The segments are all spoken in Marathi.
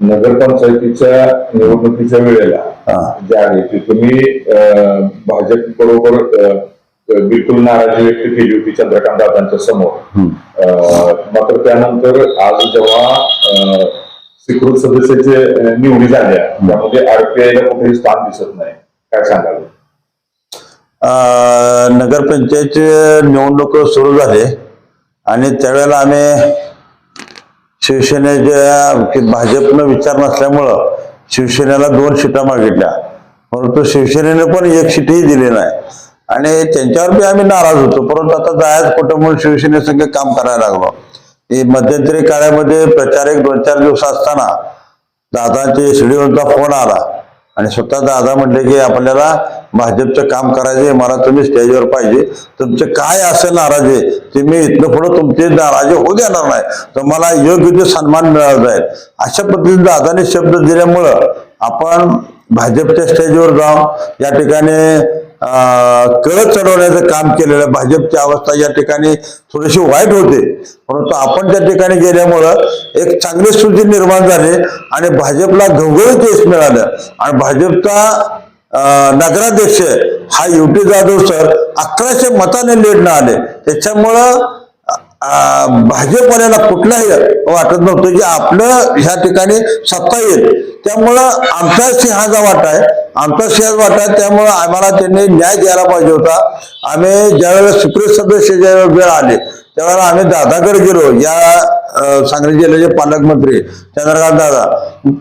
नगरपंचायतीच्या निवडणुकीच्या वेळेला ज्या आहे की तुम्ही भाजप बरोबर बिलकुल नाराजी व्यक्त केली होती चंद्रकांत दादांच्या समोर. मात्र त्यानंतर आज जेव्हा स्वीकृत सदस्याचे निवडी झाल्या त्यामध्ये आरपीआयला कुठेही स्थान दिसत नाही, काय सांगाल? नगरपंचायतचे निवडणूक सुरू झाले आणि त्यावेळेला आम्ही शिवसेनेच्या भाजपनं विचार नसल्यामुळं शिवसेनेला 2 सीटा मागितल्या, परंतु शिवसेनेने पण 1 सीटही दिली नाही आणि त्यांच्यावर बी आम्ही नाराज होतो. परंतु आता जायचं कुठं म्हणून शिवसेनेसंग काम करायला लागलो. मध्यंतरी काळामध्ये प्रचार 1-2-4 दिवस असताना दादांचे शिडीवरचा फोन आला आणि स्वतः दादा म्हटले की आपल्याला भाजपचं काम करायचे, मला तुम्ही स्टेजवर पाहिजे, तुमचे काय असेल नाराजी ते मी इथनं पुढे तुमचे नाराजी होऊ देणार नाही, तुम्हाला योग्य ते सन्मान मिळाला जाईल. अशा पद्धतीने दादाने शब्द दिल्यामुळं आपण भाजपच्या स्टेजवर जाऊन या ठिकाणी कळत चढवण्याचं काम केलेलं. भाजपची अवस्था या ठिकाणी थोडीशी वाईट होते, परंतु आपण त्या ठिकाणी गेल्यामुळं एक चांगली स्थिती निर्माण झाली आणि भाजपला घवघवीत यश मिळालं आणि भाजपचा नगराध्यक्ष हा युटी जाधव सर 1100 मताने लीडनं आले. त्याच्यामुळं भाजपवाल्याला कुठलाही वाटत नव्हतं की आपलं ह्या ठिकाणी सत्ता येईल. त्यामुळं आमचा सिंहाचा वाटा आहे, आमचा सिंहाचा वाटा आहे, त्यामुळं आम्हाला त्यांनी न्याय द्यायला पाहिजे होता. आम्ही ज्यावेळेला स्वीकृत सदस्य ज्यावेळेला वेळ आले त्यावेळेला आम्ही दादाकडे गेलो, या सांगली जिल्ह्याचे पालकमंत्री चंद्रकांत दादा,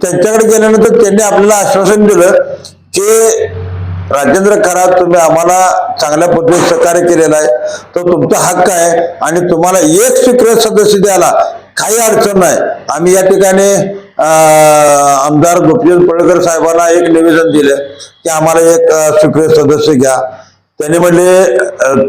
त्यांच्याकडे गेल्यानंतर त्यांनी आपल्याला आश्वासन दिलं की राजेंद्र खरात, तुम्ही आम्हाला चांगल्या पद्धतीने सहकार्य केलेला आहे, तो तुमचा हक्क आहे आणि तुम्हाला 1 स्वीकृत सदस्य द्यायला काही अडचण नाही. आम्ही या ठिकाणी आमदार गोपीचंद पडळकर साहेबांना एक निवेदन दिलं की आम्हाला 1 स्वीकृत सदस्य घ्या. त्यांनी म्हणले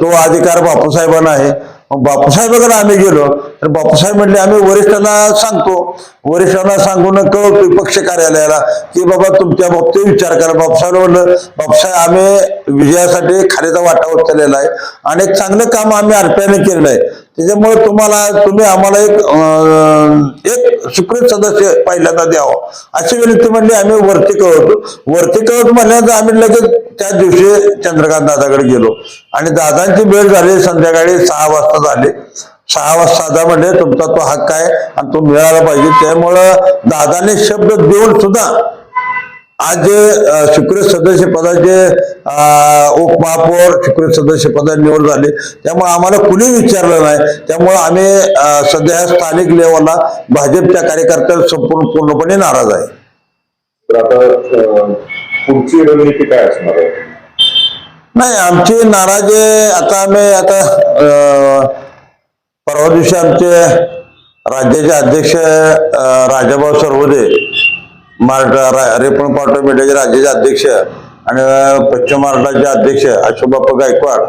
तो अधिकार बापूसाहेबांना आहे. मग बापूसाहेबांकडे आम्ही गेलो तर बापूसाहेब म्हणले आम्ही वरिष्ठांना सांगतो, वरिष्ठांना सांगून कळवतो पक्ष कार्यालयाला की बाबा तुमच्या बाबतीत विचार करा. बापूसाहेब म्हणलं बापूसाहेब आम्ही विजयासाठी खालीचा वाटा उचललेला आहे आणि एक चांगलं काम आम्ही आरपीआयने केलेलं आहे, त्याच्यामुळे तुम्ही आम्हाला एक स्वीकृत सदस्य पहिल्यांदा द्यावं अशी विनंती म्हणली. आम्ही वरती कळवतो, वरती कळवतो म्हणल्यानंतर आम्ही लगेच त्या दिवशी चंद्रकांत दादाकडे गेलो आणि दादांची भेट झाली संध्याकाळी 6 वाजता झाली. 6 वाजता दादा म्हणले तुमचा तो हक्क आहे आणि तो मिळाला पाहिजे. त्यामुळं दादाने शब्द देऊन सुद्धा आज स्वीकृत सदस्य पदाचे उपमहापौर स्वीकृत सदस्य पदाची निवड झाली. त्यामुळे आम्हाला कुणी विचारलं नाही. त्यामुळे आम्ही सध्या स्थानिक लेवलला भाजपच्या कार्यकर्त्यांना पूर्णपणे नाराज आहे. तर आता पुढची रणनीती काय असणार आहे? नाही, आमची नाराजी आता परवा दिवशी आमचे राज्याचे अध्यक्ष राजाभाऊ सरवदे, रेपण पावटा मीडियाचे राज्याचे अध्यक्ष आणि पश्चिम महाराष्ट्राचे अध्यक्ष अशोकबापा गायकवाड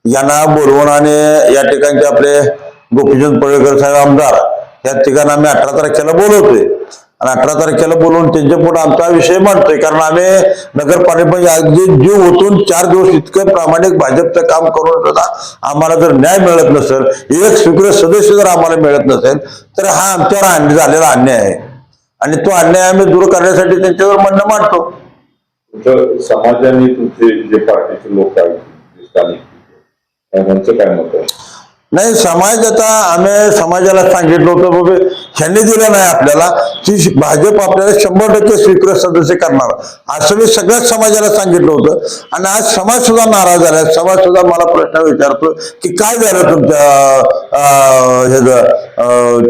यांना बोलवून आणि या ठिकाणचे आपले गोपीचंद पडळकर साहेब आमदार या ठिकाणी आम्ही 18 तारखेला बोलवतोय आणि 18 तारखेला बोलवून त्यांच्या पुढे आमचा विषय मांडतोय. कारण आम्ही नगरपालिका अगदी जीव ओतून 4 दिवस इतकं प्रामाणिक भाजपचं काम करून सुद्धा आम्हाला जर न्याय मिळत नसेल, 1 स्वीकृत सदस्य जर आम्हाला मिळत नसेल तर हा आमच्यावर झालेला अन्याय आहे आणि तो अन्याय आम्ही दूर करण्यासाठी त्यांच्यावर म्हणणं मांडतो. समाजाने तुमचे जे पार्टीचे लोक आहेत त्यांचं काय मत आहे? नाही, समाज आता आम्ही समाजाला सांगितलं होतं बाबा ह्यांनी दिलं नाही आपल्याला की भाजप आपल्याला 100% स्वीकृत सदस्य करणार असं मी सगळ्याच समाजाला सांगितलं होतं आणि आज समाज सुद्धा नाराज झाला. समाज सुद्धा मला प्रश्न विचारतो की काय झालं तुमच्या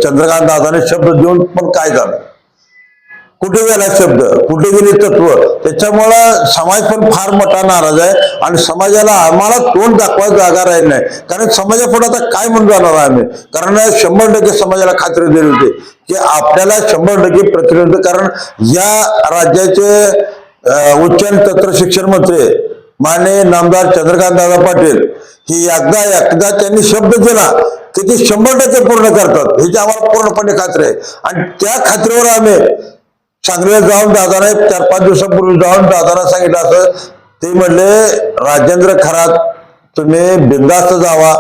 चंद्रकांत दादाने शब्द देऊन पण काय झालं, कुठे गेला शब्द, कुठे गेले तत्व. त्याच्यामुळं समाज पण फार मोठा नाराज आहे आणि समाजाला आम्हाला तोंड दाखवायची जागा राहील नाही. कारण समाजापुढे आता काय म्हणून जाणार आम्ही, कारण 100% समाजाला खात्री दिली होती की आपल्याला 100% प्रतिनिधित्व. कारण या राज्याचे उच्च आणि तंत्र शिक्षण मंत्री माननीय नामदार चंद्रकांत दादा पाटील ही एकदा त्यांनी शब्द दिला की ते 100% पूर्ण करतात ह्याची आम्हाला पूर्णपणे खात्री आहे आणि त्या खात्रीवर आम्ही सांगलीला जाऊन दादाने 4-5 दिवसापूर्वी जाऊन दादांना सांगितलं असं ते म्हणले राजेंद्र खरात तुम्ही बिनधास्त जावा.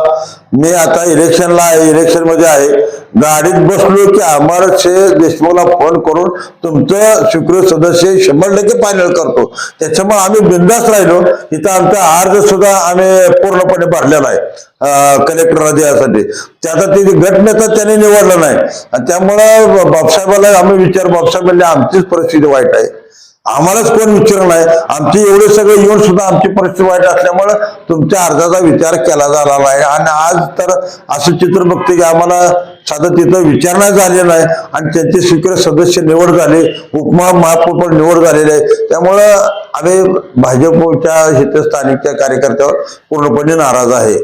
मी आता इलेक्शनला आहे, इलेक्शन मध्ये आहे, गाडीत बसलो की अमरशे देशमुखला फोन करून तुमचं स्वीकृत सदस्य 100% फायनल करतो. त्याच्यामुळे आम्ही बिनधास्त राहिलो. इथं आमचा अर्ज सुद्धा आम्ही पूर्णपणे भरलेला आहे कलेक्टरला द्यायसाठी. त्याचा ते गटनेता त्यांनी निवडलं नाही आणि त्यामुळं बापसाहेबाला आम्ही बापसाहेब म्हणजे आमचीच परिस्थिती वाईट आहे, आम्हालाच कोण विचारलं नाही. आमची एवढे सगळे येऊन सुद्धा आमची परिस्थिती वाईट असल्यामुळे तुमच्या अर्जाचा विचार केला झाला आहे. आणि आज तर असं चित्र बघते की आम्हाला साधं तिथं विचारणा झाली नाही आणि त्यांचे स्वीकृत सदस्य निवड झाले, उपमहापौर निवड झालेले आहे. त्यामुळं आम्ही भाजपच्या स्थानिकच्या कार्यकर्त्यावर पूर्णपणे नाराज आहे.